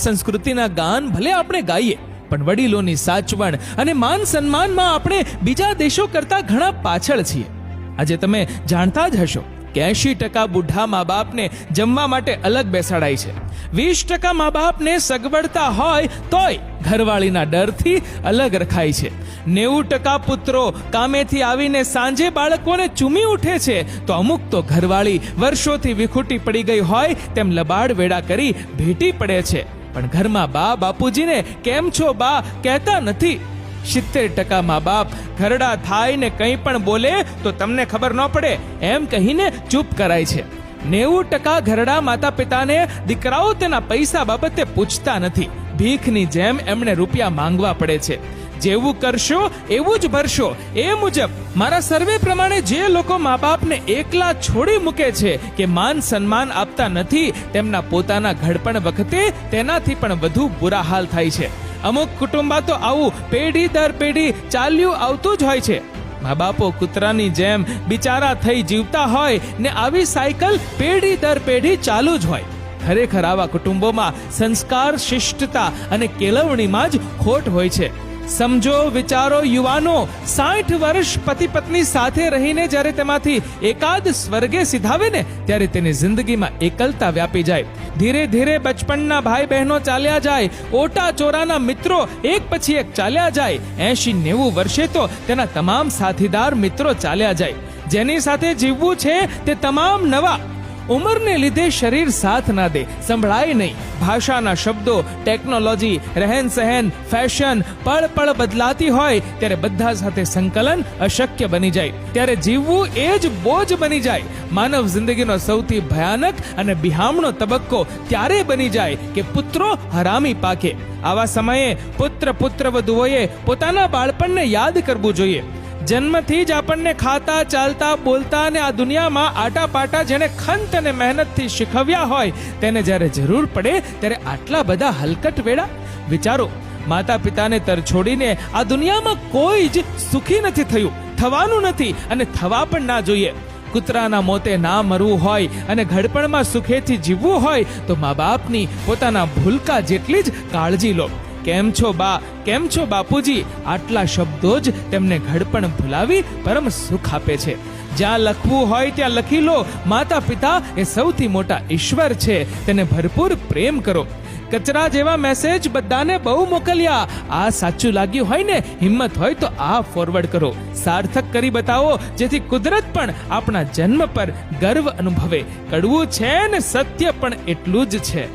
સંસ્કૃતિના ગાન ભલે આપણે ગાઈએ, પણ વડીલોની સાચવણ અને માન સન્માનમાં આપણે બીજા દેશો કરતા ઘણા પાછળ છીએ. આજે તમે જાણતા જ હશો કે 80% બુઢા મા બાપને જમવા માટે અલગ બેસાડાય છે. 20% મા બાપને સગવડતા હોય તોય ઘરવાળીના ડરથી અલગ રખાય છે. 90% પુત્રો કામેથી આવીને સાંજે બાળકોને ચૂમી ઉઠે છે, તો અમુક તો ઘરવાળી વર્ષોથી વિખૂટી પડી ગઈ હોય તેમ લબાડ વેડા કરી ભેટી પડે છે, પણ ઘરમાં બા બાપુજીને કેમ છો બા કહેતા નથી. 70% મા બાપ ઘરડા થાય ને કંઈ પણ બોલે તો તમને ખબર ન પડે એમ કહીને ચૂપ કરાય છે. 90% ઘરડા માતા પિતાને દીકરાઓ તેના પૈસા બાબતે પૂછતા નથી. ભીખની જેમ એમણે રૂપિયા માંગવા પડે છે. જેવું કરશો એવું જ ભરશો, એ મુજબ મારા સર્વે પ્રમાણે જે લોકો મા બાપને એકલા છોડી મૂકે છે કે માન સન્માન આપતા નથી, તેમના પોતાના ઘડપણ વખતે તેનાથી પણ વધુ બુરા હાલ થાય છે. અમુક કુટુંબા તો આવું પેઢી દર પેઢી ચાલ્યું આવતું જ હોય છે. મા બાપો કૂતરાની જેમ બિચારા થઈ જીવતા હોય ને આવી સાયકલ પેઢી દર પેઢી ચાલુ જ હોય. ખરેખર આવા કુટુંબોમાં સંસ્કાર, શિષ્ટતા અને કેળવણીમાં જ ખોટ હોય છે. સમજો, વિચારો યુવાનો, 60 વર્ષ પતિ પત્ની સાથે રહીને જ્યારે તેમાંથી એકાદ સ્વર્ગે સિધાવે ને ત્યારે તેની જિંદગીમાં એકલતા વ્યાપી જાય. ધીરે ધીરે બચપણના ભાઈ બહેનો ચાલ્યા જાય, ઓટા ચોરાના મિત્રો એક પછી એક ચાલ્યા જાય. 80-90 વર્ષે તો તેના તમામ સાથીદાર મિત્રો ચાલ્યા જાય. જેની સાથે જીવવું છે તે તમામ નવા. ઉંમરને લીધે શરીર સાથ ના દે, સંભળાય નહીં. ભાષાના શબ્દો, ટેકનોલોજી, રહેન સહેન, ફેશન પળ પળ બદલાતી હોય ત્યારે બધા સાથે સંકલન અશક્ય બની જાય. ત્યારે જીવવું એ જ બોજ બની જાય. માનવ જિંદગીનો સૌથી ભયાનક અને બિહામણો તબક્કો ત્યારે બની જાય કે પુત્રો હરામી પાકે. આવા સમયે પુત્ર વધુઓએ પોતાના બાળપણને યાદ કરવું જોઈએ. જન્મથી જ આપણને ખાતા, ચાલતા, બોલતા અને આ દુનિયામાં આટાપાટા જેને ખંત અને મહેનતથી શીખવ્યા હોય તેને જ્યારે જરૂર પડે ત્યારે આટલા બધા હલકટ વેડા. વિચારો, માતા પિતાને તરછોડીને આ દુનિયામાં કોઈ જ સુખી નથી થયું, થવાનું નથી અને થવા પણ ના જોઈએ. કૂતરાના મોતે ના મરવું હોય અને ઘડપણમાં સુખેથી જીવવું હોય તો મા બાપની પોતાના ભૂલકા જેટલી જ કાળજી લો. કેમ છો બા, કેમ છો બાપુજી, આટલા શબ્દો જ તેમને ઘડપણ ભૂલાવી પરમ સુખ આપે છે. જ્યાં લખવું હોય ત્યાં લખી લો. માતા પિતા એ સૌથી મોટા ઈશ્વર છે, તેને ભરપૂર પ્રેમ કરો. કચરા જેવા મેસેજ બધાને બહુ મોકલ્યા. આ સાચું લાગ્યું હોય ને, હિંમત હોય તો આ ફોરવર્ડ કરો. સાર્થક કરી બતાવો જેથી કુદરત પણ આપણા જન્મ પર ગર્વ અનુભવે. કડવું છે ને સત્ય પણ એટલું જ છે.